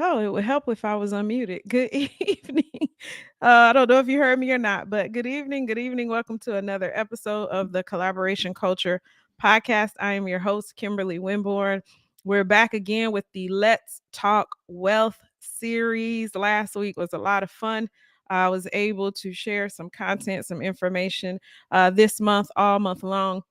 Oh, it would help if I was unmuted. Good evening. I don't know if you heard me or not, but good evening. Good evening. Welcome to another episode of the Collaboration Culture podcast. I am your host, Kimberly Winborn. We're back again with the Let's Talk Wealth series. Last week was a lot of fun. I was able to share some content, some information this month, all month long.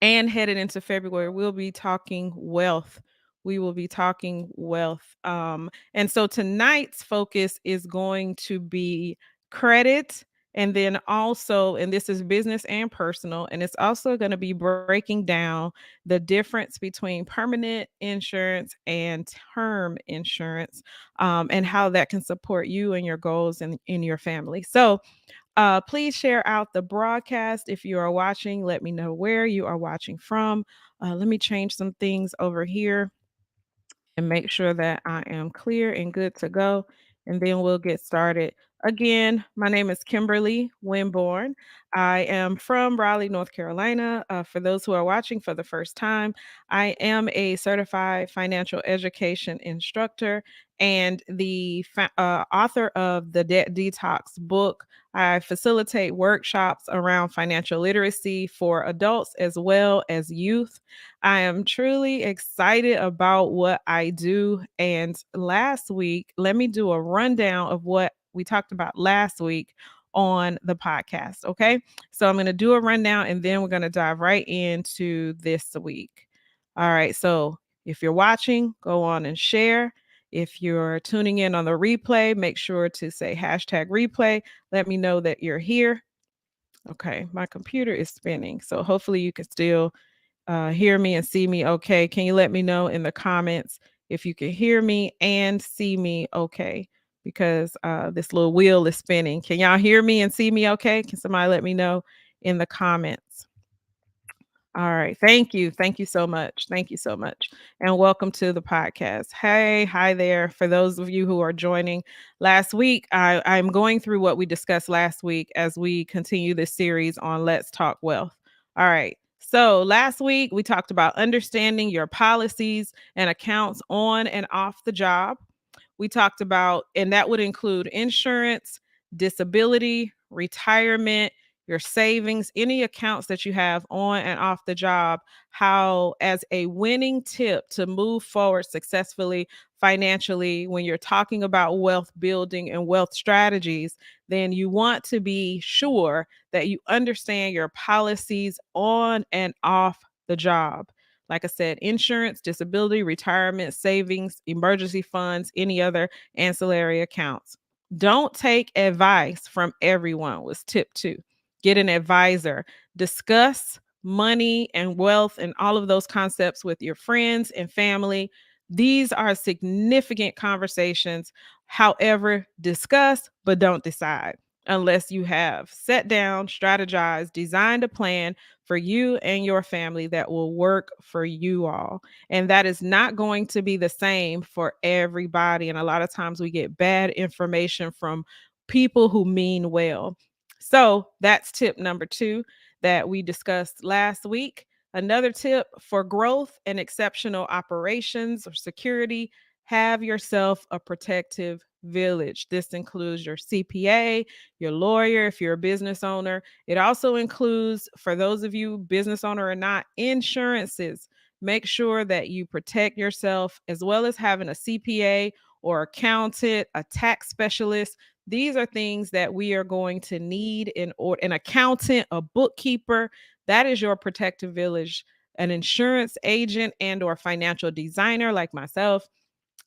And headed into February, we'll be talking wealth. We will be talking wealth. And so tonight's focus is going to be credit. And then also, and this is business and personal, and it's also going to be breaking down the difference between permanent insurance and term insurance, and how that can support you and your goals and in your family. So, please share out the broadcast. If you are watching, let me know where you are watching from. Let me change some things over here and make sure that I am clear and good to go. And then we'll get started. Again, my name is Kimberly Winborn. I am from Raleigh, North Carolina. For those who are watching for the first time, I am a certified financial education instructor and the author of the Debt Detox book. I facilitate workshops around financial literacy for adults as well as youth. I am truly excited about what I do. And last week, let me do a rundown of what we talked about last week on the podcast. Okay. So I'm going to do a rundown and then we're going to dive right into this week. All right. So if you're watching, go on and share. If you're tuning in on the replay, make sure to say hashtag replay. Let me know that you're here. Okay. My computer is spinning. So hopefully you can still hear me and see me okay. Can you let me know in the comments if you can hear me and see me okay? Because this little wheel is spinning. Can y'all hear me and see me okay? Can somebody let me know in the comments? All right. Thank you. Thank you so much. Thank you so much. And welcome to the podcast. Hey, hi there. For those of you who are joining last week, I'm going through what we discussed last week as we continue this series on Let's Talk Wealth. All right. So last week, we talked about understanding your policies and accounts on and off the job. We talked about, and that would include insurance, disability, retirement, your savings, any accounts that you have on and off the job, how, as a winning tip to move forward successfully financially, when you're talking about wealth building and wealth strategies, then you want to be sure that you understand your policies on and off the job. Like I said, insurance, disability, retirement, savings, emergency funds, any other ancillary accounts. Don't take advice from everyone, was tip two. Get an advisor. Discuss money and wealth and all of those concepts with your friends and family. These are significant conversations. However, discuss, but don't decide unless you have sat down, strategized, designed a plan for you and your family that will work for you all. And that is not going to be the same for everybody. And a lot of times we get bad information from people who mean well. So that's tip number two that we discussed last week. Another tip for growth and exceptional operations or security, have yourself a protective village. This includes your CPA, your lawyer, if you're a business owner. It also includes, for those of you business owner or not, insurances. Make sure that you protect yourself as well as having a CPA or accountant, a tax specialist. These are things that we are going to need in order, an accountant, a bookkeeper. That is your protective village, an insurance agent and or financial designer like myself.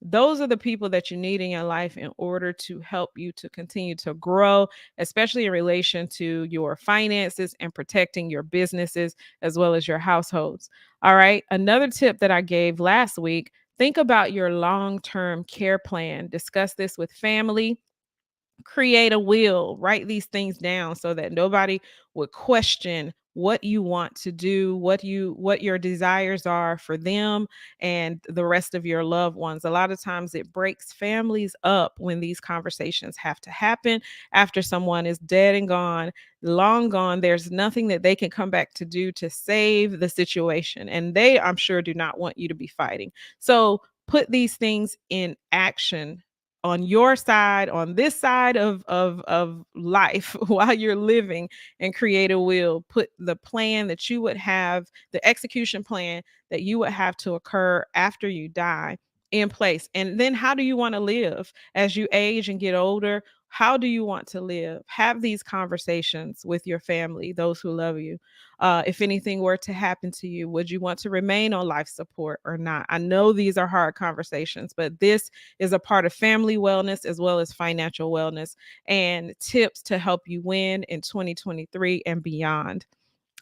Those are the people that you need in your life in order to help you to continue to grow, especially in relation to your finances and protecting your businesses as well as your households. All right. Another tip that I gave last week, think about your long-term care plan. Discuss this with family, create a will, write these things down so that nobody would question what you want to do, what your desires are for them and the rest of your loved ones. A lot of times it breaks families up when these conversations have to happen after someone is dead and gone, long gone. There's nothing that they can come back to do to save the situation, and they, I'm sure, do not want you to be fighting. So put these things in action on your side, on this side of life while you're living, and create a will. Put the plan that you would have, the execution plan that you would have to occur after you die in place. And then how do you want to live as you age and get older? How do you want to live? Have these conversations with your family, those who love you. If anything were to happen to you, would you want to remain on life support or not? I know these are hard conversations, but this is a part of family wellness as well as financial wellness, and tips to help you win in 2023 and beyond.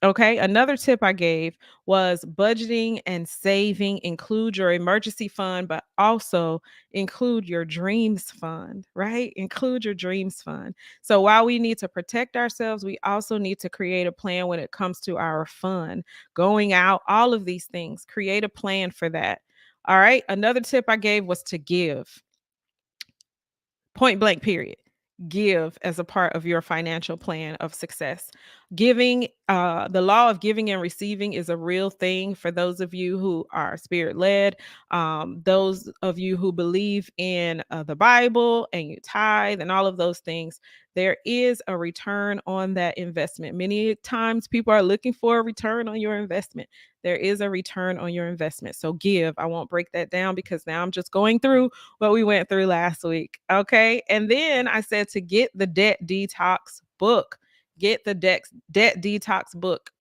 Okay. Another tip I gave was budgeting and saving. Include your emergency fund, but also include your dreams fund, right? Include your dreams fund. So while we need to protect ourselves, we also need to create a plan when it comes to our fun, going out, all of these things. Create a plan for that. All right. Another tip I gave was to give. Point blank, period. Give as a part of your financial plan of success. Giving, the law of giving and receiving is a real thing for those of you who are spirit led, those of you who believe in the Bible and you tithe and all of those things. There is a return on that investment. Many times people are looking for a return on your investment. There is a return on your investment. So give. I won't break that down because now I'm just going through what we went through last week. Okay. And then I said to get the debt detox book. Get the debt detox book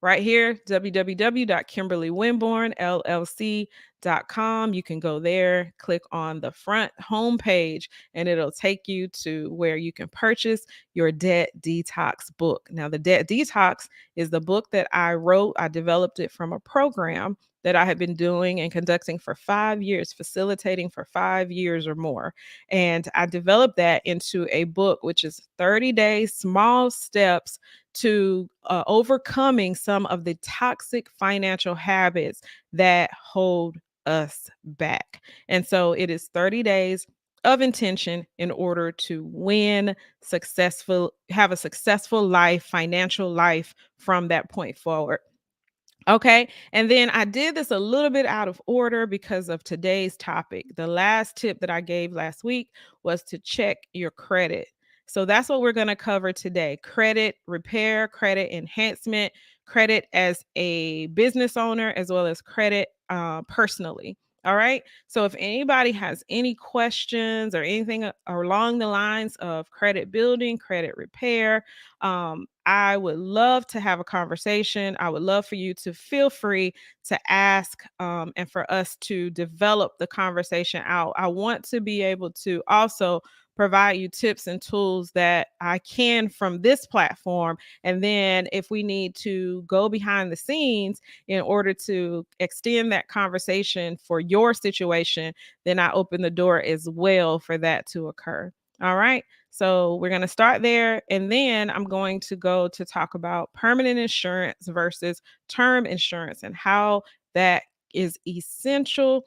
right here, www.kimberlywinbornllc.com. You can go there, click on the front homepage, and it'll take you to where you can purchase your debt detox book. Now, the debt detox is the book that I wrote. I developed it from a program that I had been doing and conducting for 5 years, facilitating for 5 years or more. And I developed that into a book, which is 30 days, small steps to overcoming some of the toxic financial habits that hold us back. And so it is 30 days of intention in order to win successful, have a successful life, financial life from that point forward. Okay. And then I did this a little bit out of order because of today's topic. The last tip that I gave last week was to check your credit. So that's what we're going to cover today: credit repair, credit enhancement, credit as a business owner, as well as credit personally. All right. So if anybody has any questions or anything along the lines of credit building, credit repair, I would love to have a conversation. I would love for you to feel free to ask, and for us to develop the conversation out. I want to be able to also provide you tips and tools that I can from this platform. And then if we need to go behind the scenes in order to extend that conversation for your situation, then I open the door as well for that to occur. All right. So we're going to start there. And then I'm going to go to talk about permanent insurance versus term insurance and how that is essential.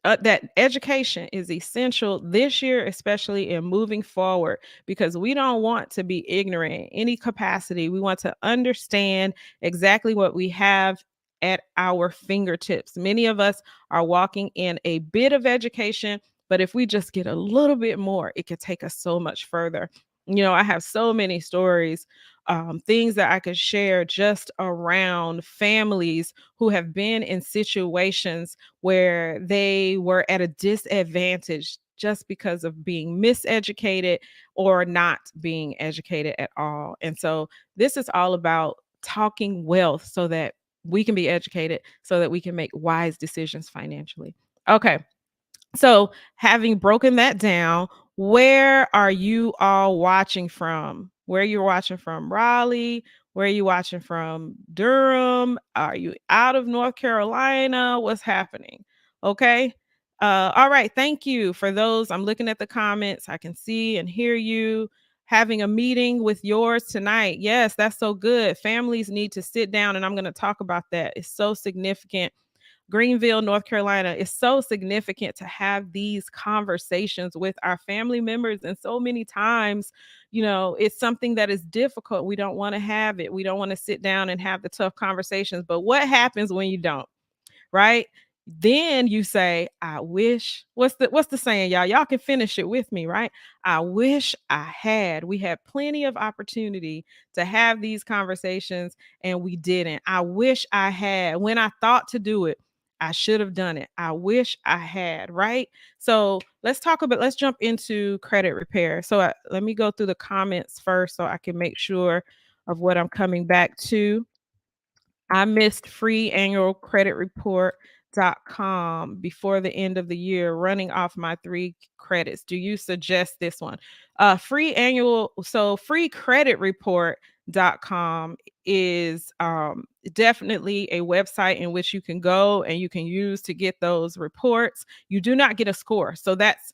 That education is essential this year, especially in moving forward, because we don't want to be ignorant in any capacity. We want to understand exactly what we have at our fingertips. Many of us are walking in a bit of education, but if we just get a little bit more, it could take us so much further. You know, I have so many stories, things that I could share just around families who have been in situations where they were at a disadvantage just because of being miseducated or not being educated at all. And so this is all about talking wealth so that we can be educated, so that we can make wise decisions financially. Okay. So, having broken that down, where are you all watching from? Where you're watching from? Raleigh? Where are you watching from? Durham? Are you out of North Carolina? What's happening? Okay. All right. Thank you for those. I'm looking at the comments. I can see and hear you. Having a meeting with yours tonight. Yes, that's so good. Families need to sit down, and I'm going to talk about that. It's so significant. Greenville, North Carolina, is so significant to have these conversations with our family members. And so many times, you know, it's something that is difficult. We don't want to have it. We don't want to sit down and have the tough conversations. But what happens when you don't? Right? Then you say, I wish. What's the saying, y'all? Y'all can finish it with me, right? I wish I had. We had plenty of opportunity to have these conversations and we didn't. I wish I had. When I thought to do it, I should have done it. I wish I had, right? So let's jump into credit repair. So let me go through the comments first so I can make sure of what I'm coming back to. I missed free annual credit report.com before the end of the year, running off my 3 credits. Do you suggest this one? Free credit report.com is definitely a website in which you can go and you can use to get those reports. You do not get a score. So that's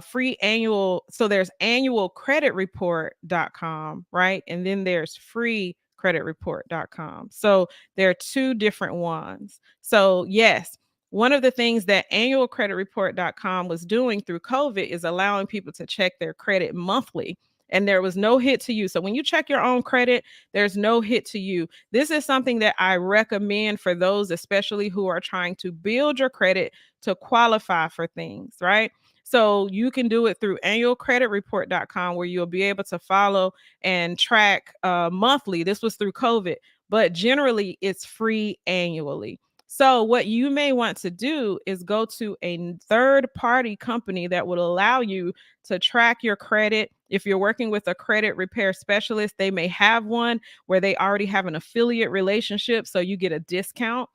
free annual. So there's annualcreditreport.com, right? And then there's free creditreport.com. So there are 2 different ones. So, yes, one of the things that annualcreditreport.com was doing through COVID is allowing people to check their credit monthly. And there was no hit to you. So when you check your own credit, there's no hit to you. This is something that I recommend for those, especially who are trying to build your credit to qualify for things, right? So you can do it through annualcreditreport.com where you'll be able to follow and track monthly. This was through COVID, but generally it's free annually. So what you may want to do is go to a third party company that will allow you to track your credit. If you're working with a credit repair specialist, they may have one where they already have an affiliate relationship, so you get a discount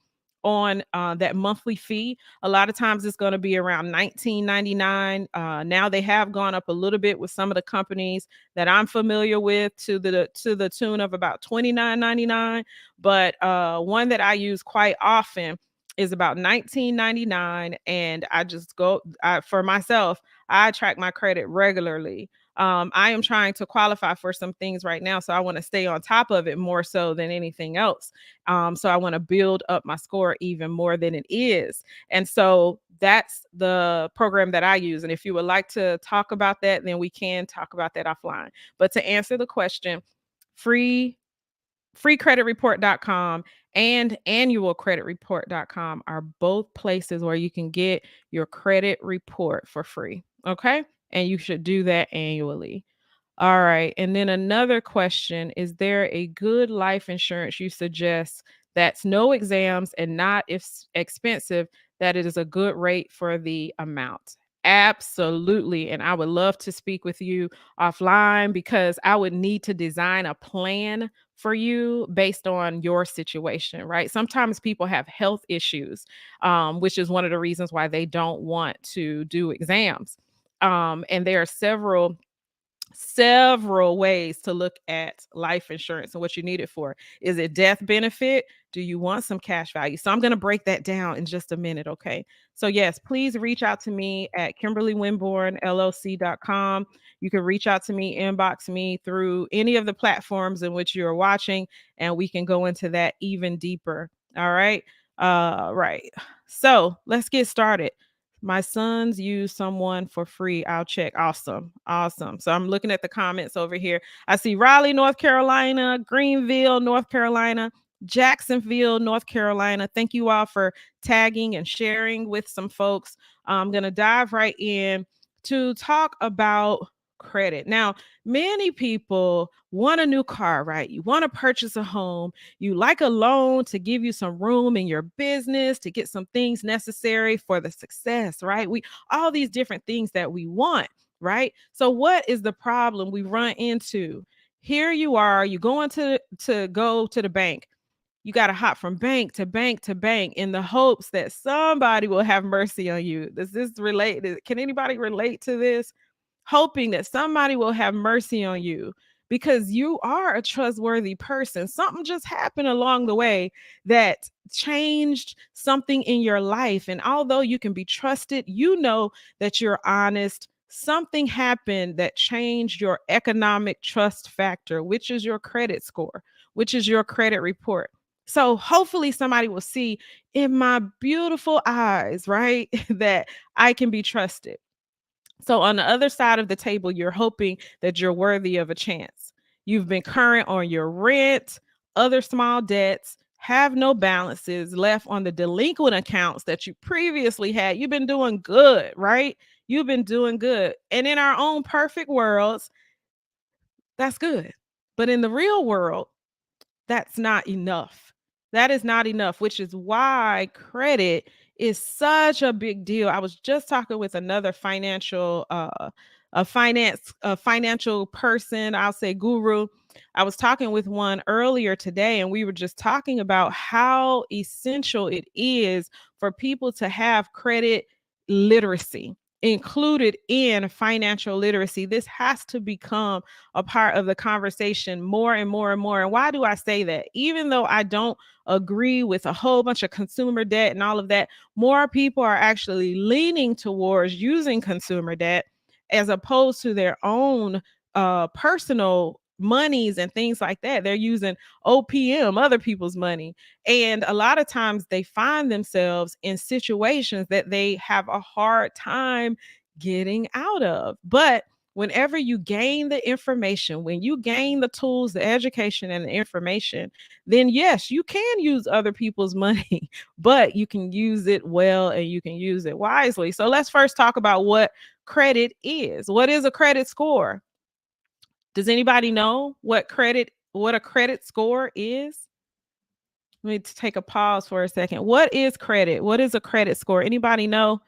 on that monthly fee. A lot of times it's going to be around $19.99. Now they have gone up a little bit with some of the companies that I'm familiar with to the tune of about $29.99. But one that I use quite often is about $19.99, and I just for myself. I track my credit regularly. I am trying to qualify for some things right now, so I want to stay on top of it more so than anything else. So I want to build up my score even more than it is. And so that's the program that I use. And if you would like to talk about that, then we can talk about that offline. But to answer the question, free freecreditreport.com and annualcreditreport.com are both places where you can get your credit report for free. Okay. And you should do that annually. All right. And then another question, is there a good life insurance you suggest that's no exams and not expensive, that it is a good rate for the amount? Absolutely. And I would love to speak with you offline because I would need to design a plan for you based on your situation, right? Sometimes people have health issues, which is one of the reasons why they don't want to do exams. And there are several ways to look at life insurance and what you need it for. Is it death benefit? Do you want some cash value? So I'm going to break that down in just a minute. Okay. So, yes, please reach out to me at KimberlyWinbornLLC.com. You can reach out to me, inbox me through any of the platforms in which you're watching, and we can go into that even deeper. All right. Right. So let's get started. My sons use someone for free. I'll check. Awesome. Awesome. So I'm looking at the comments over here. I see Raleigh, North Carolina, Greenville, North Carolina, Jacksonville, North Carolina. Thank you all for tagging and sharing with some folks. I'm going to dive right in to talk about credit. Now, many people want a new car, right? You want to purchase a home. You like a loan to give you some room in your business to get some things necessary for the success, right? We all these different things that we want, right? So what is the problem we run into? Here you are, you going to go to the bank. You got to hop from bank to bank to bank in the hopes that somebody will have mercy on you. Does this relate? Can anybody relate to this? Hoping that somebody will have mercy on you because you are a trustworthy person. Something just happened along the way that changed something in your life. And although you can be trusted, you know that you're honest. Something happened that changed your economic trust factor, which is your credit score, which is your credit report. So hopefully somebody will see in my beautiful eyes, right, that I can be trusted. So on the other side of the table, you're hoping that you're worthy of a chance. You've been current on your rent, other small debts, have no balances left on the delinquent accounts that you previously had, you've been doing good, right? You've been doing good. And in our own perfect worlds, that's good. But in the real world, that's not enough. That is not enough, which is why credit is such a big deal. I was just talking with another a financial person, I'll say guru. I was talking with one earlier today, and we were just talking about how essential it is for people to have credit literacy included in financial literacy. This has to become a part of the conversation more and more and more. And why do I say that? Even though I don't agree with a whole bunch of consumer debt and all of that, more people are actually leaning towards using consumer debt as opposed to their own personal monies and things like that. They're using OPM, other people's money. And a lot of times they find themselves in situations that they have a hard time getting out of. But whenever you gain the information, when you gain the tools, the education, and the information, then yes, you can use other people's money, but you can use it well and you can use it wisely. So let's first talk about what credit is. What is a credit score? Does anybody know what a credit score is? Let me take a pause for a second. What is credit? What is a credit score? Anybody know?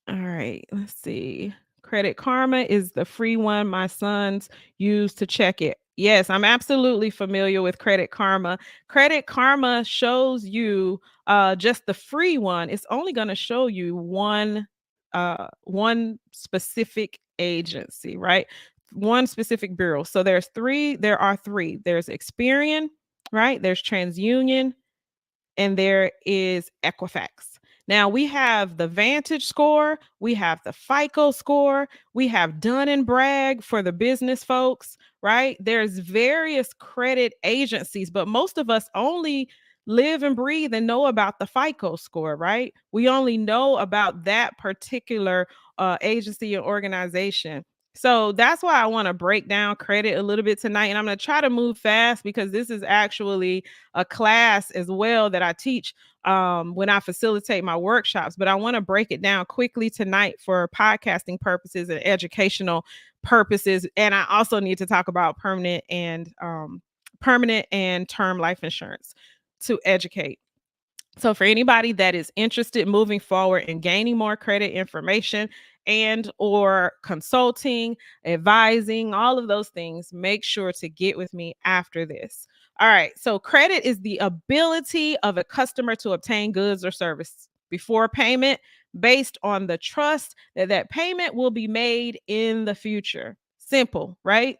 All right, let's see. Credit Karma is the free one my sons use to check it. Yes, I'm absolutely familiar with Credit Karma. Credit Karma shows you just the free one. It's only going to show you one specific agency, right? One specific bureau. So there are three. There's Experian, right? There's TransUnion, and there is Equifax. Now we have the Vantage score, we have the FICO score, we have Dun and Bragg for the business folks, right? There's various credit agencies, but most of us only live and breathe and know about the FICO score, right? We only know about that particular agency or organization. So that's why I want to break down credit a little bit tonight. And I'm going to try to move fast because this is actually a class as well that I teach when I facilitate my workshops. But I want to break it down quickly tonight for podcasting purposes and educational purposes. And I also need to talk about permanent and term life insurance to educate. So for anybody that is interested moving forward and gaining more credit information and or consulting, advising, all of those things, make sure to get with me after this. All right. So credit is the ability of a customer to obtain goods or service before payment based on the trust that that payment will be made in the future. Simple, right?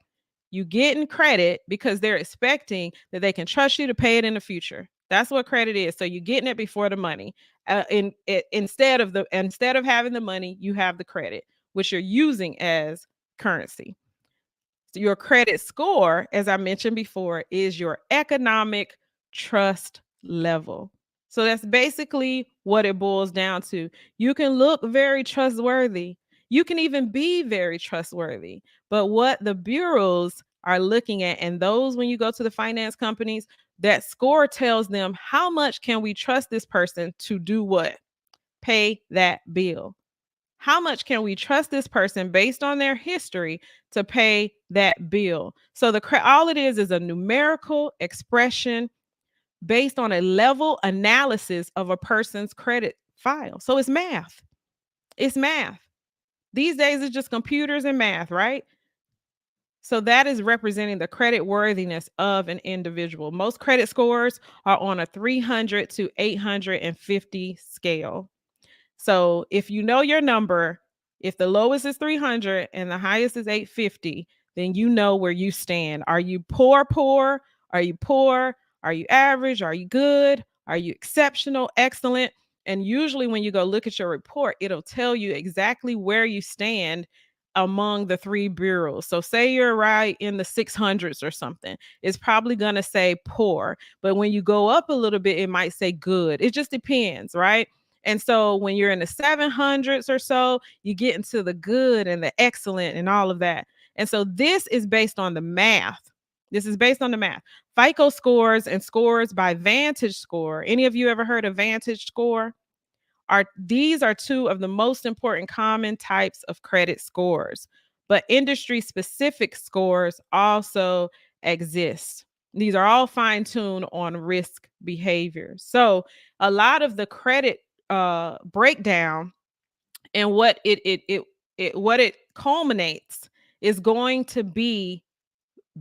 You get in credit because they're expecting that they can trust you to pay it in the future. That's what credit is. So you're getting it before the money. Instead of having the money, you have the credit, which you're using as currency. So your credit score, as I mentioned before, is your economic trust level. So that's basically what it boils down to. You can look very trustworthy. You can even be very trustworthy. But what the bureaus are looking at, and those when you go to the finance companies, that score tells them how much can we trust this person to do what? Pay that bill. How much can we trust this person based on their history to pay that bill? So all it is a numerical expression based on a level analysis of a person's credit file. So it's math. It's math. These days it's just computers and math, right? So that is representing the credit worthiness of an individual. Most credit scores are on a 300 to 850 scale. So if you know your number, if the lowest is 300 and the highest is 850, then you know where you stand. Are you poor? Are you poor? Are you average? Are you good? Are you exceptional? Excellent? And usually when you go look at your report, it'll tell you exactly where you stand among the three bureaus. So say you're right in the 600s or something, it's probably going to say poor. But when you go up a little bit, it might say good. It just depends, right? And so when you're in the 700s or so, you get into the good and the excellent and all of that. And so this is based on the math. This is based on the math. FICO scores and scores by Vantage Score. Any of you ever heard of Vantage Score? These are two of the most important common types of credit scores, but industry specific scores also exist. These are all fine tuned on risk behavior. So a lot of the credit breakdown and what it culminates is going to be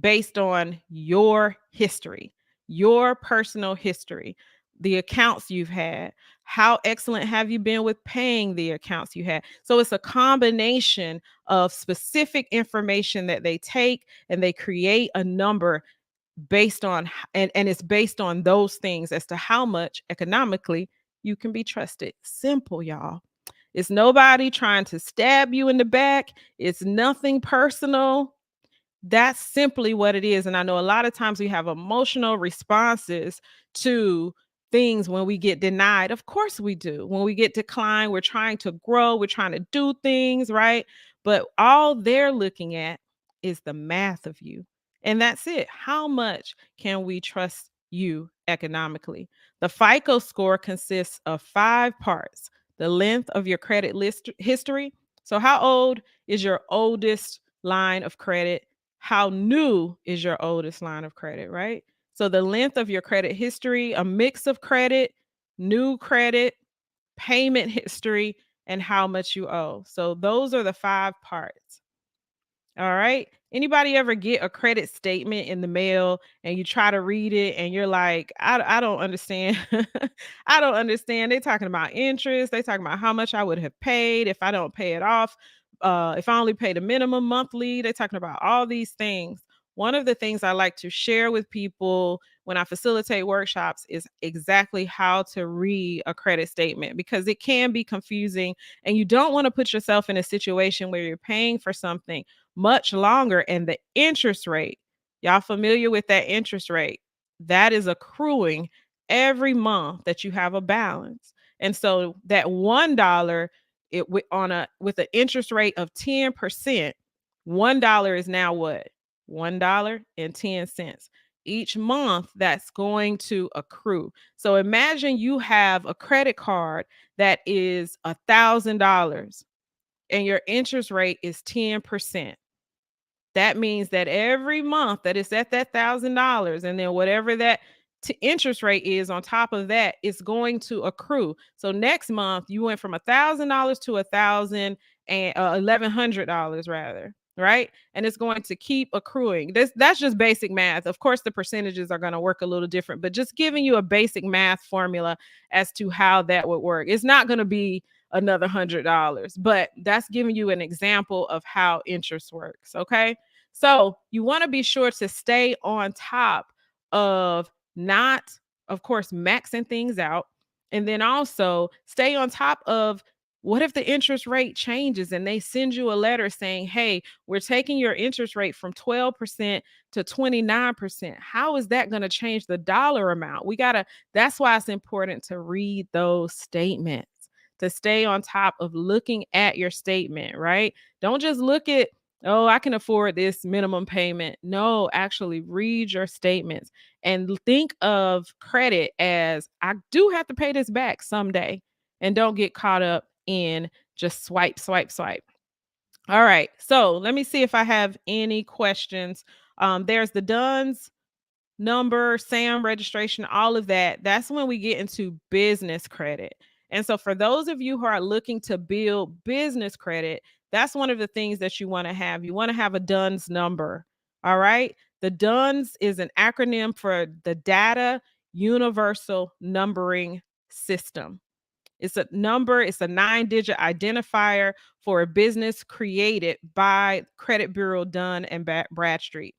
based on your history, your personal history, the accounts you've had. How excellent have you been with paying the accounts you had? So it's a combination of specific information that they take and they create a number based on, and it's based on those things as to how much economically you can be trusted. Simple, y'all. It's nobody trying to stab you in the back. It's nothing personal. That's simply what it is. And I know a lot of times we have emotional responses to things when we get denied. Of course we do. When we get declined, we're trying to grow, we're trying to do things, right? But all they're looking at is the math of you. And that's it. How much can we trust you economically? The FICO score consists of 5 parts: the length of your credit list history. So, how old is your oldest line of credit? How new is your oldest line of credit, right? So the length of your credit history, a mix of credit, new credit, payment history, and how much you owe. So those are the 5 parts. All right. Anybody ever get a credit statement in the mail and you try to read it and you're like, I don't understand. I don't understand. They're talking about interest. They're talking about how much I would have paid if I don't pay it off. If I only pay the minimum monthly, they're talking about all these things. One of the things I like to share with people when I facilitate workshops is exactly how to read a credit statement, because it can be confusing and you don't want to put yourself in a situation where you're paying for something much longer and the interest rate, y'all familiar with that interest rate? That is accruing every month that you have a balance. And so that $1, with an interest rate of 10%, $1 is now what? $1.10. Each month that's going to accrue. So imagine you have a credit card that is $1,000 and your interest rate is 10%. That means that every month that it's at that $1,000, and then whatever that interest rate is on top of that, it's going to accrue. So next month you went from $1,000 to 1,100 rather, right? And it's going to keep accruing. That's just basic math. Of course, the percentages are going to work a little different, but just giving you a basic math formula as to how that would work. It's not going to be another $100, but that's giving you an example of how interest works. Okay. So you want to be sure to stay on top of not, of course, maxing things out. And then also stay on top of, what if the interest rate changes and they send you a letter saying, hey, we're taking your interest rate from 12% to 29%. How is that going to change the dollar amount? That's why it's important to read those statements, to stay on top of looking at your statement, right? Don't just look at, oh, I can afford this minimum payment. No, actually read your statements and think of credit as, I do have to pay this back someday. And don't get caught up in just swipe, swipe, swipe. All right. So let me see if I have any questions. There's the DUNS number, SAM registration, all of that. That's when we get into business credit. And so for those of you who are looking to build business credit, that's one of the things that you want to have. You want to have a DUNS number. All right. The DUNS is an acronym for the Data Universal Numbering System. It's a number, it's a 9-digit identifier for a business created by Credit Bureau Dun and Bradstreet.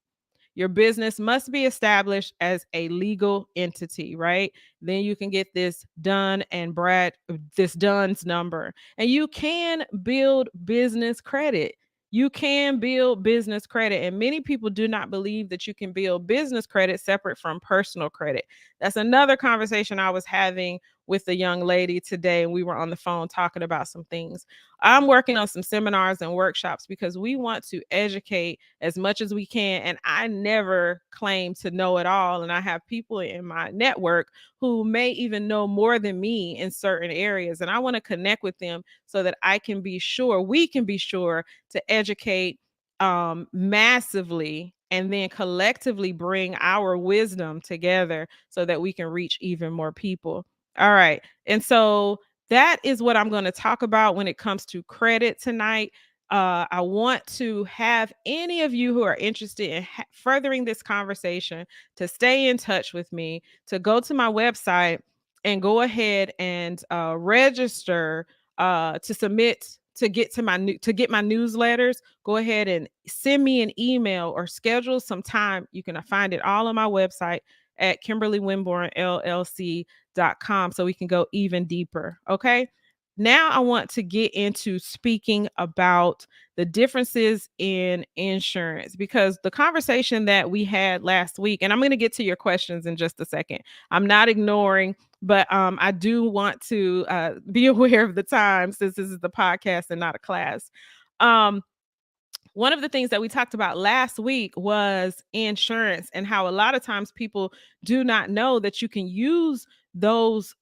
Your business must be established as a legal entity, right? Then you can get this this DUNS number. And you can build business credit. You can build business credit. And many people do not believe that you can build business credit separate from personal credit. That's another conversation I was having with the young lady today, and we were on the phone talking about some things. I'm working on some seminars and workshops because we want to educate as much as we can. And I never claim to know it all. And I have people in my network who may even know more than me in certain areas. And I want to connect with them so that I can be sure, we can be sure to educate massively and then collectively bring our wisdom together so that we can reach even more people. All right. And so that is what I'm going to talk about when it comes to credit tonight. I want to have any of you who are interested in furthering this conversation to stay in touch with me, to go to my website and go ahead and register to submit to get to to get my newsletters. Go ahead and send me an email or schedule some time. You can find it all on my website at KimberlyWinbornLLC.com so we can go even deeper. Okay. Now I want to get into speaking about the differences in insurance, because the conversation that we had last week, and I'm going to get to your questions in just a second. I'm not ignoring, but I do want to be aware of the time since this is the podcast and not a class. Um, One of the things that we talked about last week was insurance, and how a lot of times people do not know that you can use those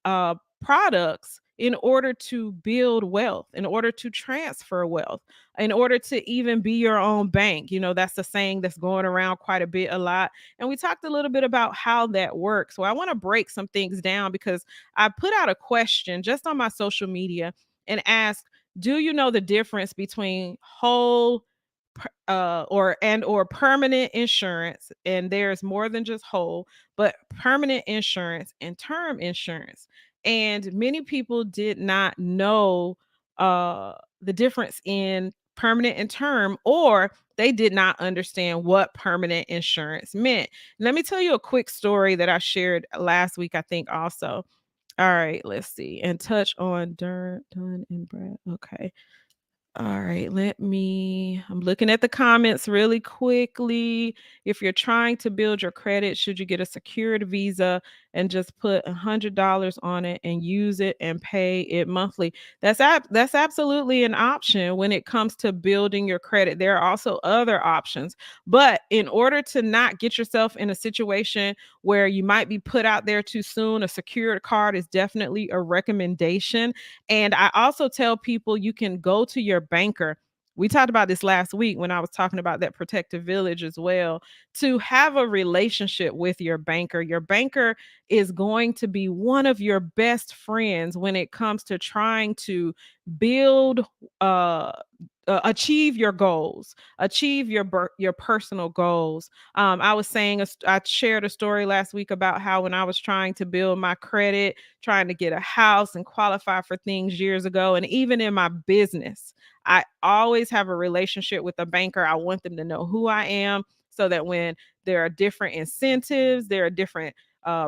products in order to build wealth, in order to transfer wealth, in order to even be your own bank. You know, that's the saying that's going around quite a bit, a lot. And we talked a little bit about how that works. So I want to break some things down because I put out a question just on my social media and asked, do you know the difference between whole or permanent insurance? And there's more than just whole, but permanent insurance and term insurance. And many people did not know the difference in permanent and term, or they did not understand what permanent insurance meant. Let me tell you a quick story that I shared last week, I think, also. All right, let's see. And touch on Dunn and Brad. Okay. All right, I'm looking at the comments really quickly. If you're trying to build your credit, should you get a secured visa and just put $100 on it and use it and pay it monthly? That's absolutely an option when it comes to building your credit. There are also other options, but in order to not get yourself in a situation where you might be put out there too soon, a secured card is definitely a recommendation. And I also tell people you can go to your banker. We talked about this last week when I was talking about that protective village as well, to have a relationship with your banker. Your banker is going to be one of your best friends when it comes to trying to build uh achieve your goals, achieve your personal goals. I was saying, I shared a story last week about how when I was trying to build my credit, trying to get a house and qualify for things years ago, and even in my business, I always have a relationship with a banker. I want them to know who I am so that when there are different incentives, there are different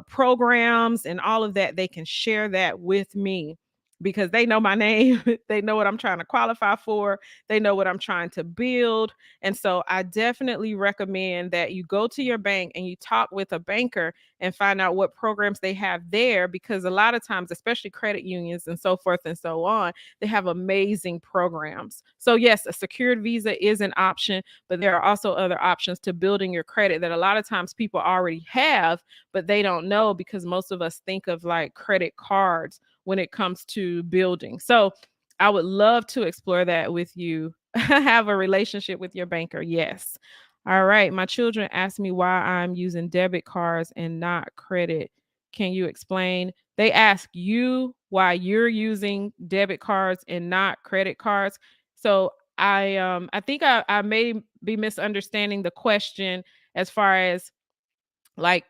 programs and all of that, they can share that with me because they know my name. They know what I'm trying to qualify for. They know what I'm trying to build. And so I definitely recommend that you go to your bank and you talk with a banker and find out what programs they have there, because a lot of times, especially credit unions and so forth and so on, they have amazing programs. So yes, a secured visa is an option, but there are also other options to building your credit that a lot of times people already have, but they don't know because most of us think of like credit cards when it comes to building. So I would love to explore that with you. Have a relationship with your banker. Yes. All right. My children ask me why I'm using debit cards and not credit. Can you explain? They ask you why you're using debit cards and not credit cards. So I think I may be misunderstanding the question as far as, like,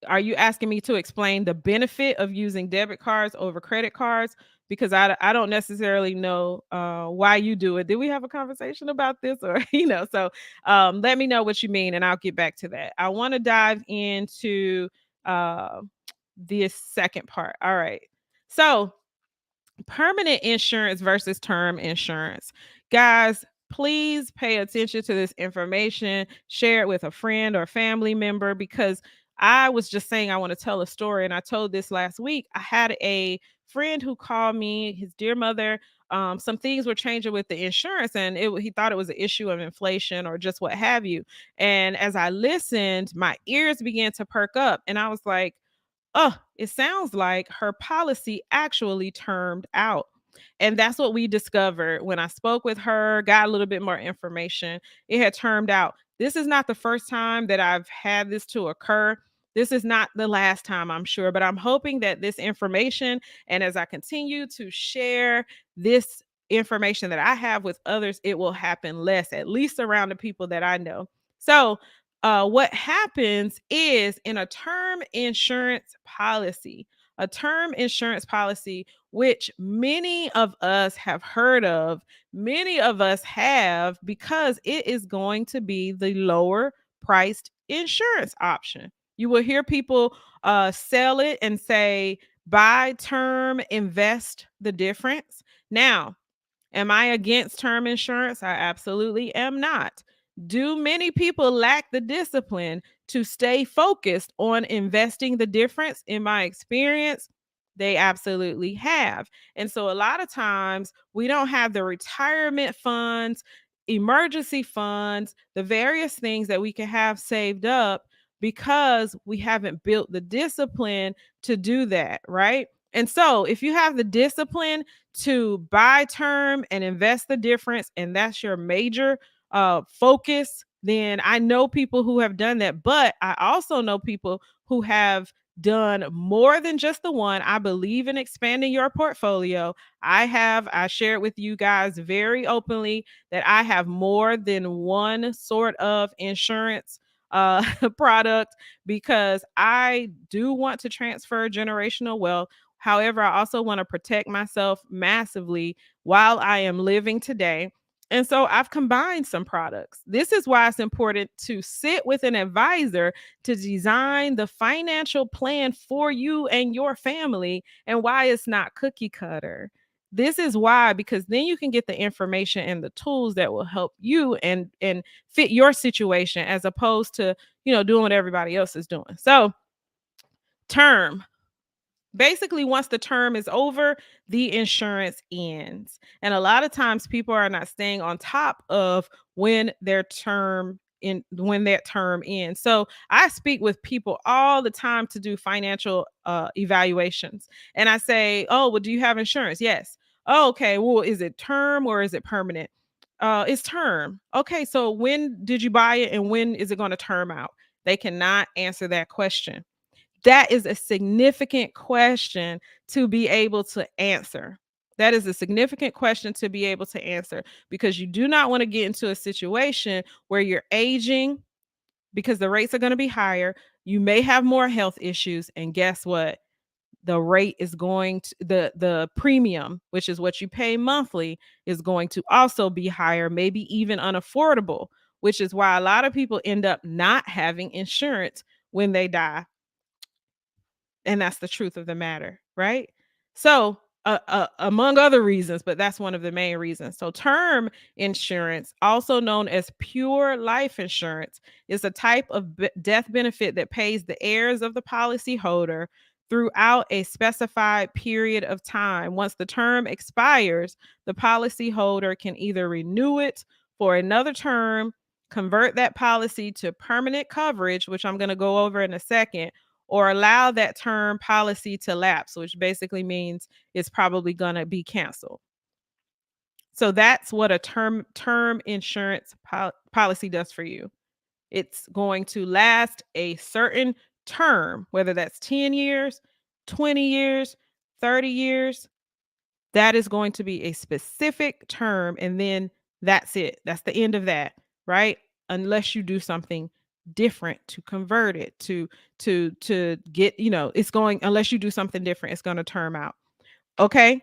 are you asking me to explain the benefit of using debit cards over credit cards? Because I don't necessarily know why you do it. Did we have a conversation about this, or So let me know what you mean, and I'll get back to that. I want to dive into uh, this second part. All right. So permanent insurance versus term insurance. Guys, please pay attention to this information. Share it with a friend or family member, because I was just saying I want to tell a story, and I told this last week. I had a friend who called me, his dear mother. Some things were changing with the insurance, and he thought it was an issue of inflation or just what have you. And as I listened, my ears began to perk up, and I was like, oh, it sounds like her policy actually termed out. And that's what we discovered when I spoke with her, got a little bit more information. It had termed out. This is not the first time that I've had this to occur. This is not the last time, I'm sure, but I'm hoping that this information, and as I continue to share this information that I have with others, it will happen less, at least around the people that I know. So, what happens is in a term insurance policy, which many of us have heard of, many of us have because it is going to be the lower priced insurance option. You will hear people sell it and say, buy term, invest the difference. Now, am I against term insurance? I absolutely am not. Do many people lack the discipline to stay focused on investing the difference? In my experience, they absolutely have. And so a lot of times we don't have the retirement funds, emergency funds, the various things that we can have saved up because we haven't built the discipline to do that, right? And so if you have the discipline to buy term and invest the difference, and that's your major focus, then I know people who have done that. But I also know people who have done more than just the one. I believe in expanding your portfolio. I shared with you guys very openly that I have more than one sort of insurance product because I do want to transfer generational wealth. However, I also want to protect myself massively while I am living today. And so I've combined some products. This is why it's important to sit with an advisor to design the financial plan for you and your family, and why it's not cookie cutter. This is why, because then you can get the information and the tools that will help you and fit your situation as opposed to, doing what everybody else is doing. So, term. Basically, once the term is over, the insurance ends. And a lot of times people are not staying on top of when that term ends. So I speak with people all the time to do financial evaluations. And I say, oh, well, do you have insurance? Yes. Oh, okay. Well, is it term or is it permanent? It's term. Okay. So when did you buy it and when is it going to term out? They cannot answer that question. That is a significant question to be able to answer. That is a significant question to be able to answer, because you do not want to get into a situation where you're aging because the rates are going to be higher. You may have more health issues. And guess what? The rate is going to the premium, which is what you pay monthly, is going to also be higher, maybe even unaffordable, which is why a lot of people end up not having insurance when they die, and that's the truth of the matter, right? So, among other reasons, but that's one of the main reasons. So, term insurance, also known as pure life insurance, is a type of death benefit that pays the heirs of the policyholder throughout a specified period of time. Once the term expires, the policyholder can either renew it for another term, convert that policy to permanent coverage, which I'm going to go over in a second, or allow that term policy to lapse, which basically means it's probably going to be canceled. So that's what a term insurance policy does for you. It's going to last a certain term, whether that's 10 years, 20 years, 30 years. That is going to be a specific term, and then that's it. That's the end of that, right? Unless you do something different to convert it to get, it's going, unless you do something different, it's going to term out. Okay?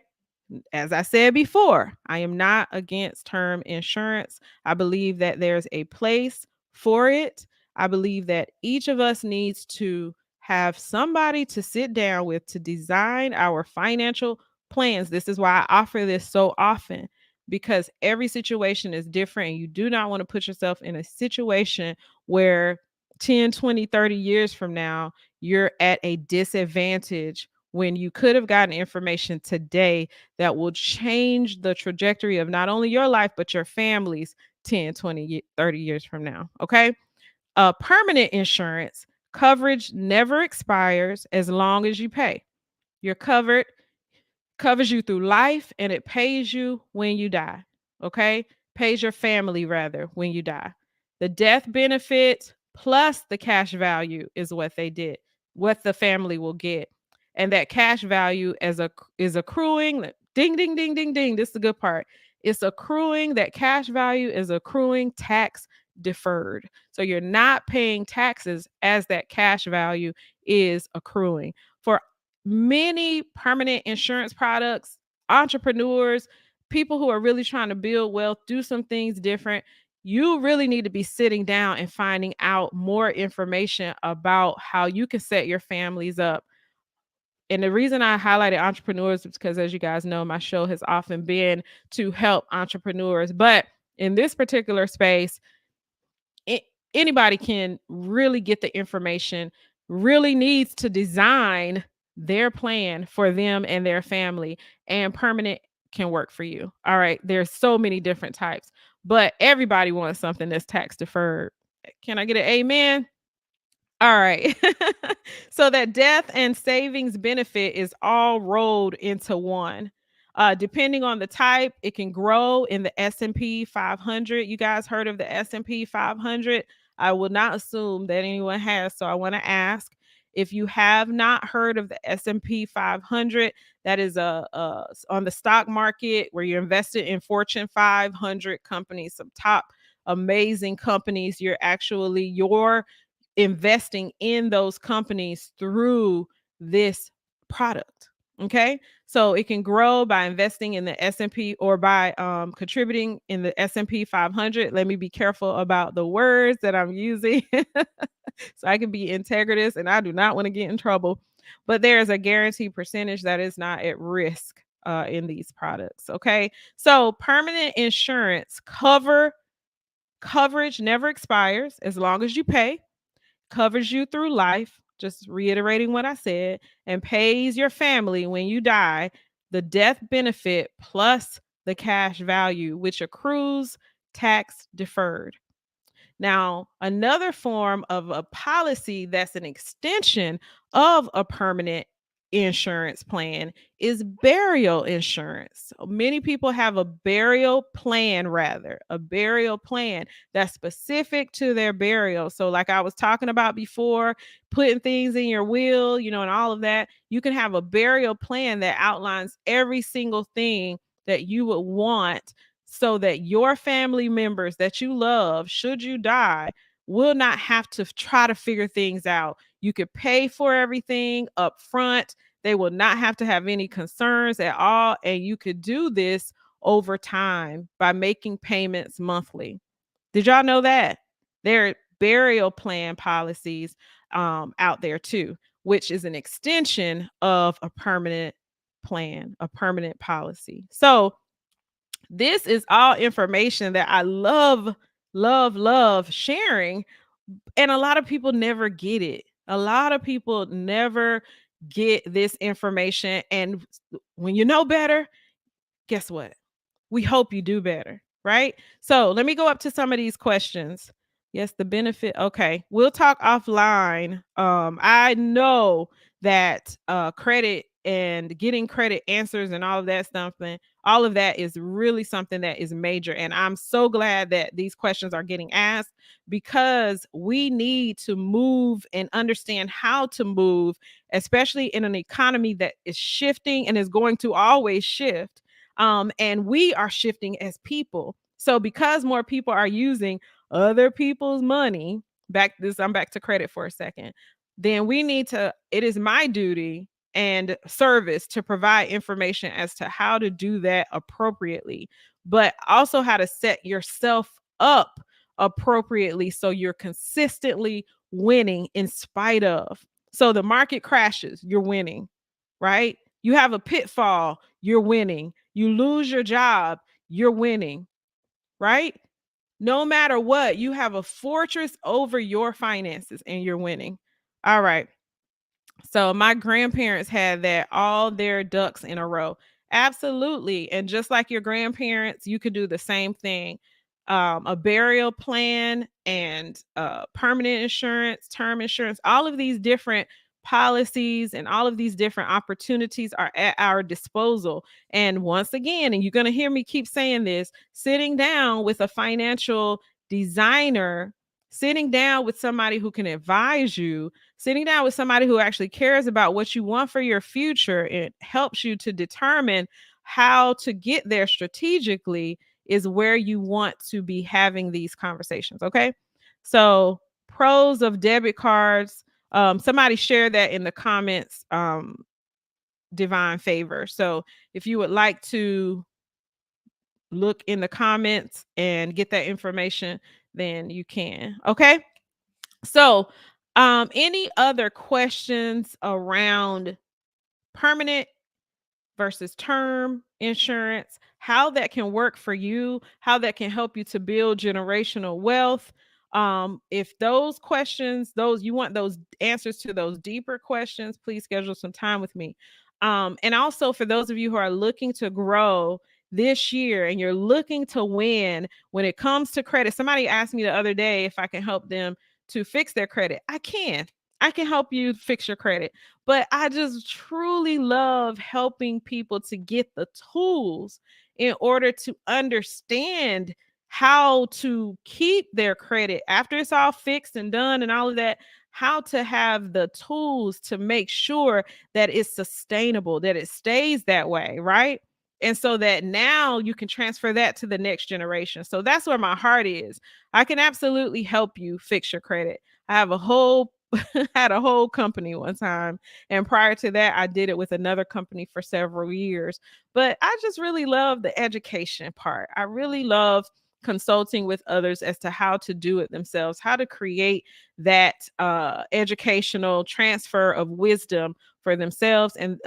As I said before, I am not against term insurance. I believe that there's a place for it. I believe that each of us needs to have somebody to sit down with to design our financial plans. This is why I offer this so often, because every situation is different and you do not want to put yourself in a situation where 10, 20, 30 years from now, you're at a disadvantage when you could have gotten information today that will change the trajectory of not only your life, but your family's 10, 20, 30 years from now. Okay. Permanent insurance coverage never expires as long as you pay. You're covered, covers you through life, and it pays you when you die. Okay? Pays your family rather when you die. The death benefit plus the cash value is what they did, what the family will get. And that cash value is accruing. Ding, ding, ding, ding, ding. This is the good part. It's accruing. That cash value is accruing tax deferred. So you're not paying taxes as that cash value is accruing. For many permanent insurance products, entrepreneurs, people who are really trying to build wealth, do some things different, you really need to be sitting down and finding out more information about how you can set your families up. And the reason I highlighted entrepreneurs is because, as you guys know, my show has often been to help entrepreneurs. But in this particular space, it, anybody can really get the information, really needs to design their plan for them and their family, and permanent can work for you. All right, there's so many different types, but everybody wants something that's tax deferred. Can I get an amen? All right. So that death and savings benefit is all rolled into one. Depending on the type, it can grow in the S&P 500. You guys heard of the S&P 500? I will not assume that anyone has, so I want to ask if you have not heard of the S&P 500. That is on the stock market where you're invested in Fortune 500 companies, some top amazing companies. You're investing in those companies through this product. Okay. So it can grow by investing in the S&P or by contributing in the S&P 500. Let me be careful about the words that I'm using so I can be integritous and I do not want to get in trouble. But there is a guaranteed percentage that is not at risk in these products. Okay. So permanent insurance coverage never expires as long as you pay, covers you through life, just reiterating what I said, and pays your family when you die the death benefit plus the cash value, which accrues tax deferred. Now, another form of a policy that's an extension of a permanent insurance plan is burial insurance. So many people have a burial plan, rather, a burial plan that's specific to their burial. So, like I was talking about before, putting things in your will, and all of that, you can have a burial plan that outlines every single thing that you would want so that your family members that you love, should you die, will not have to try to figure things out. You could pay for everything up front. They will not have to have any concerns at all. And you could do this over time by making payments monthly. Did y'all know that? There are burial plan policies out there too, which is an extension of a permanent plan, a permanent policy. So, this is all information that I love, love, love sharing. And a lot of people never get it. A lot of people never get this information. And when you know better, guess what? We hope you do better, right? So let me go up to some of these questions. Yes, the benefit. Okay, we'll talk offline. I know that credit and getting credit answers and all of that stuff, and all of that is really something that is major. And I'm so glad that these questions are getting asked because we need to move and understand how to move, especially in an economy that is shifting and is going to always shift, and we are shifting as people. So because more people are using other people's money, I'm back to credit for a second, then it is my duty and service to provide information as to how to do that appropriately, but also how to set yourself up appropriately so you're consistently winning in spite of. So the market crashes, you're winning, right? You have a pitfall, you're winning. You lose your job, you're winning, right? No matter what, you have a fortress over your finances and you're winning. All right. So my grandparents had that, all their ducks in a row. Absolutely. And just like your grandparents, you could do the same thing. A burial plan and permanent insurance, term insurance, all of these different policies and all of these different opportunities are at our disposal. And once again, and you're going to hear me keep saying this, sitting down with a financial designer, sitting down with somebody who can advise you, sitting down with somebody who actually cares about what you want for your future, it helps you to determine how to get there strategically, is where you want to be having these conversations. Okay. So, pros of debit cards. Somebody shared that in the comments, Divine Favor. So, if you would like to look in the comments and get that information, then you can. Okay. So, any other questions around permanent versus term insurance, how that can work for you, how that can help you to build generational wealth? If those questions, those you want those answers to those deeper questions, please schedule some time with me. And also for those of you who are looking to grow this year and you're looking to win when it comes to credit, somebody asked me the other day if I can help them to fix their credit. I can. I can help you fix your credit, but I just truly love helping people to get the tools in order to understand how to keep their credit after it's all fixed and done and all of that, how to have the tools to make sure that it's sustainable, that it stays that way, right? And so that now you can transfer that to the next generation. So that's where my heart is. I can absolutely help you fix your credit. I have a whole had a whole company one time, and prior to that I did it with another company for several years. But I just really love the education part. I really love consulting with others as to how to do it themselves, how to create that educational transfer of wisdom for themselves, and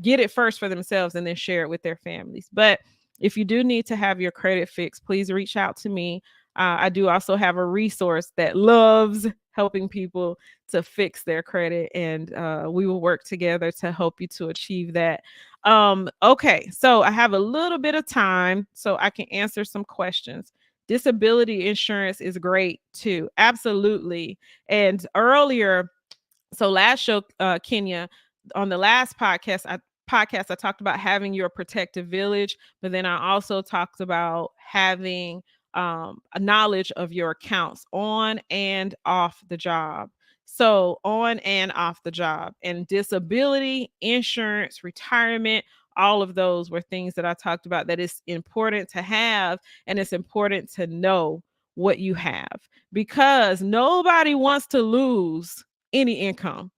get it first for themselves and then share it with their families. But if you do need to have your credit fixed, please reach out to me. I do also have a resource that loves helping people to fix their credit, and we will work together to help you to achieve that. Okay, so I have a little bit of time so I can answer some questions. Disability insurance is great too. Absolutely. And earlier, so last show, Kenya, on the last podcast, I talked about having your protective village, but then I also talked about having a knowledge of your accounts on and off the job. So on and off the job, and disability insurance, retirement, all of those were things that I talked about, that it's important to have, and it's important to know what you have, because nobody wants to lose any income.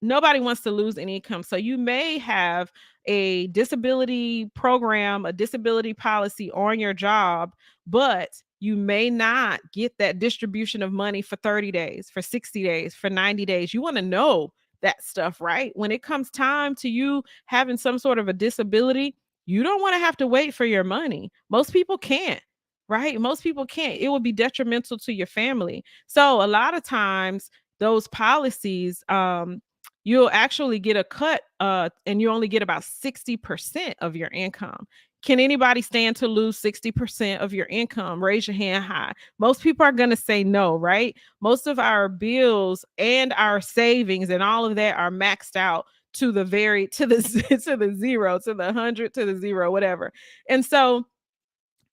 Nobody wants to lose any income. So you may have a disability program, a disability policy on your job, but you may not get that distribution of money for 30 days, for 60 days, for 90 days. You want to know that stuff, right? When it comes time to you having some sort of a disability, you don't want to have to wait for your money. Most people can't, right? Most people can't. It would be detrimental to your family. So a lot of times, those policies, you'll actually get a cut, and you only get about 60% of your income. Can anybody stand to lose 60% of your income? Raise your hand high. Most people are going to say no, right? Most of our bills and our savings and all of that are maxed out to the very to the to the zero, to the 100, to the zero, whatever. And so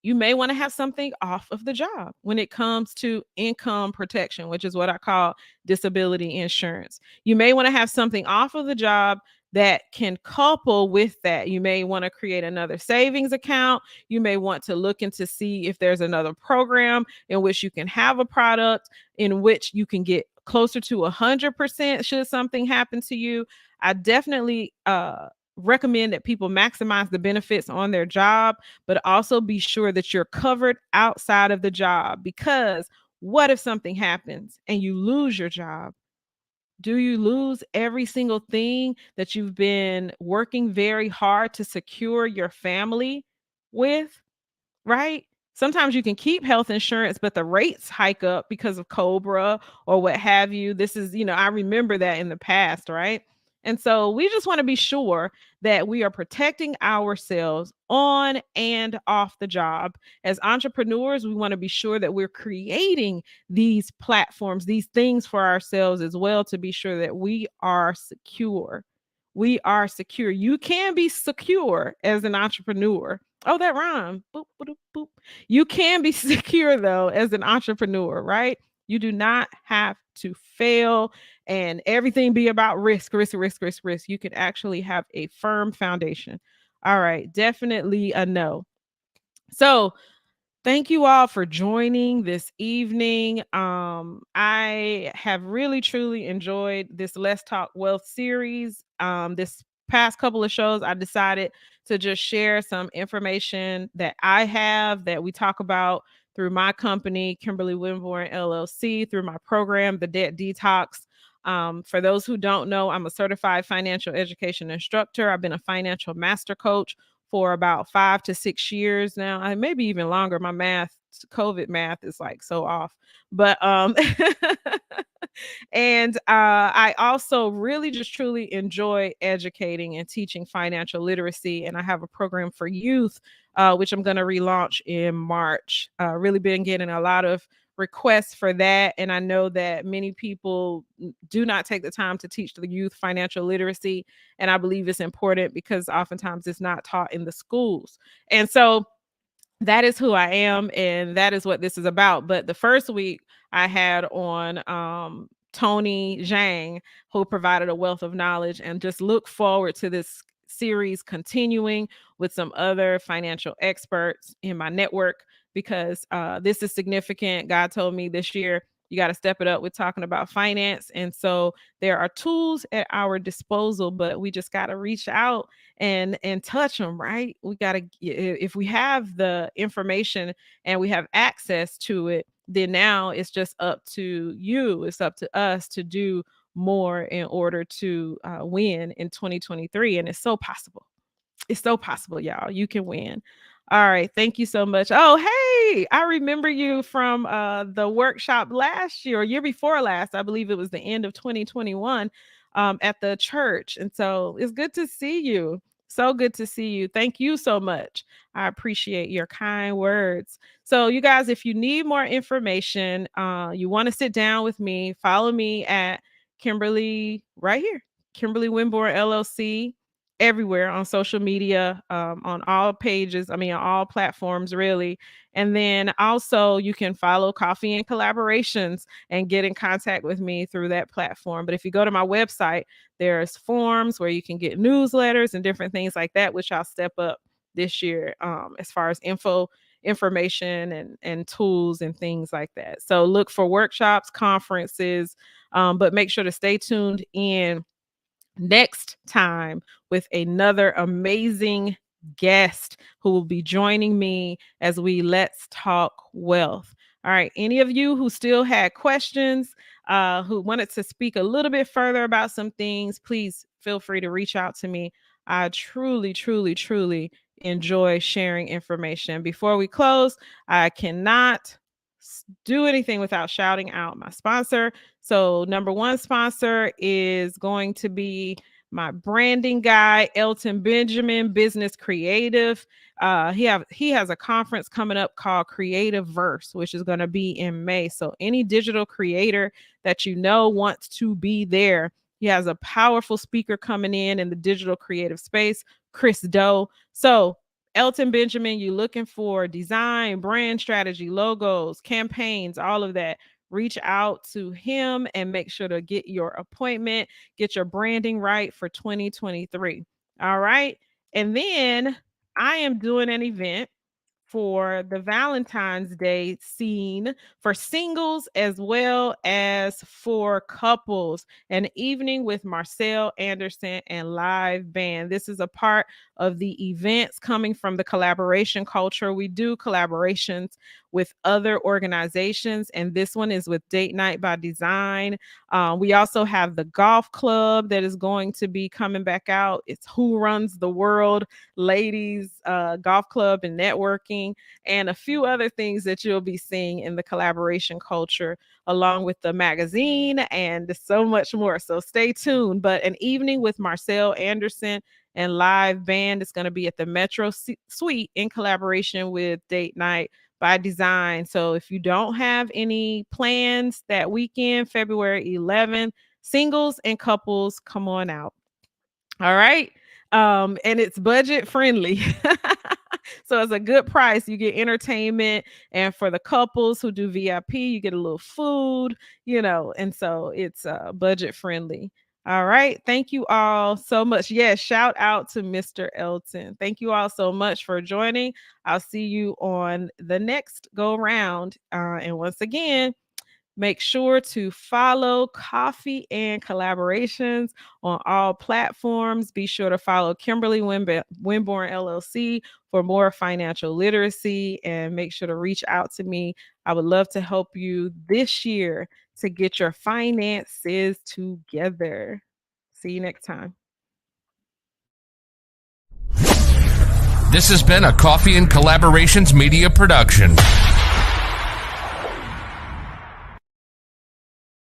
you may want to have something off of the job when it comes to income protection, which is what I call disability insurance. You may want to have something off of the job that can couple with that. You may want to create another savings account. You may want to look into see if there's another program in which you can have a product in which you can get closer to 100% should something happen to you. I definitely recommend that people maximize the benefits on their job, but also be sure that you're covered outside of the job, because what if something happens and you lose your job? Do you lose every single thing that you've been working very hard to secure your family with? Right? Sometimes you can keep health insurance, but the rates hike up because of Cobra or what have you. This is, I remember that in the past, right? And so we just want to be sure that we are protecting ourselves on and off the job. As entrepreneurs, we want to be sure that we're creating these platforms, these things for ourselves as well, to be sure that we are secure. We are secure. You can be secure as an entrepreneur. Oh, that rhyme. Boop, boop, boop. You can be secure though as an entrepreneur, right? You do not have to fail and everything be about risk, risk, risk, risk, risk. You can actually have a firm foundation. All right, definitely a no. So, thank you all for joining this evening. I have really truly enjoyed this Let's Talk Wealth series. This past couple of shows, I decided to just share some information that I have that we talk about through my company, Kimberly Winborn LLC, through my program, The Debt Detox. For those who don't know, I'm a certified financial education instructor. I've been a financial master coach for about 5 to 6 years now. I maybe even longer. My math, COVID math is like so off. But and I also really just truly enjoy educating and teaching financial literacy. And I have a program for youth, which I'm going to relaunch in March. Really been getting a lot of requests for that. And I know that many people do not take the time to teach the youth financial literacy. And I believe it's important because oftentimes it's not taught in the schools. And so that is who I am, and that is what this is about. But the first week I had on Tony Zhang, who provided a wealth of knowledge, and just look forward to this series continuing with some other financial experts in my network because this is significant. God told me this year you got to step it up with talking about finance. And so there are tools at our disposal, but we just got to reach out and touch them, right? We got to, if we have the information and we have access to it, then now it's just up to you, it's up to us to do more in order to win in 2023. And it's so possible. It's so possible, y'all. You can win. All right. Thank you so much. Oh, hey, I remember you from the workshop last year or year before last. I believe it was the end of 2021 at the church. And so it's good to see you. So good to see you. Thank you so much. I appreciate your kind words. So, you guys, if you need more information, you want to sit down with me, follow me at Kimberly right here, Kimberly Winborn LLC, everywhere on social media, on all pages, I mean, on all platforms, really. And then also, you can follow Coffee and Collaborations and get in contact with me through that platform. But if you go to my website, there's forms where you can get newsletters and different things like that, which I'll step up this year as far as information and tools and things like that. So look for workshops, conferences, but make sure to stay tuned in next time with another amazing guest who will be joining me as we let's talk wealth. All right, any of you who still had questions, who wanted to speak a little bit further about some things, please feel free to reach out to me. I truly, truly, truly enjoy sharing information. Before we close, I cannot do anything without shouting out my sponsor. So, number one sponsor is going to be my branding guy, Elton Benjamin, Business Creative. He has a conference coming up called Creative Verse, which is going to be in May. So, any digital creator that you know wants to be there, he has a powerful speaker coming in the digital creative space, Chris Doe. So, Elton Benjamin, you looking for design, brand strategy, logos, campaigns, all of that, reach out to him and make sure to get your appointment, get your branding right for 2023. All right. And then I am doing an event for the Valentine's Day scene for singles as well as for couples. An evening with Marcel Anderson and live band. This is a part of the events coming from the collaboration culture. We do collaborations with other organizations, and this one is with Date Night by Design. We also have the golf club that is going to be coming back out. It's Who Runs the World Ladies Golf Club and Networking, and a few other things that you'll be seeing in the collaboration culture, along with the magazine and so much more. So stay tuned. But an evening with Marcel Anderson and live band is going to be at the Metro Suite in collaboration with Date Night by Design. So if you don't have any plans that weekend, February 11th, singles and couples, come on out. All right. And it's budget friendly. So it's a good price. You get entertainment, and for the couples who do VIP, you get a little food, and so it's budget friendly. All right. Thank you all so much. Yes, shout out to Mr. Elton. Thank you all so much for joining. I'll see you on the next go round. And once again, make sure to follow Coffee and Collaborations on all platforms. Be sure to follow Kimberly Winborn LLC for more financial literacy, and make sure to reach out to me. I would love to help you this year to get your finances together. See you next time. This has been a Coffee and Collaborations media production.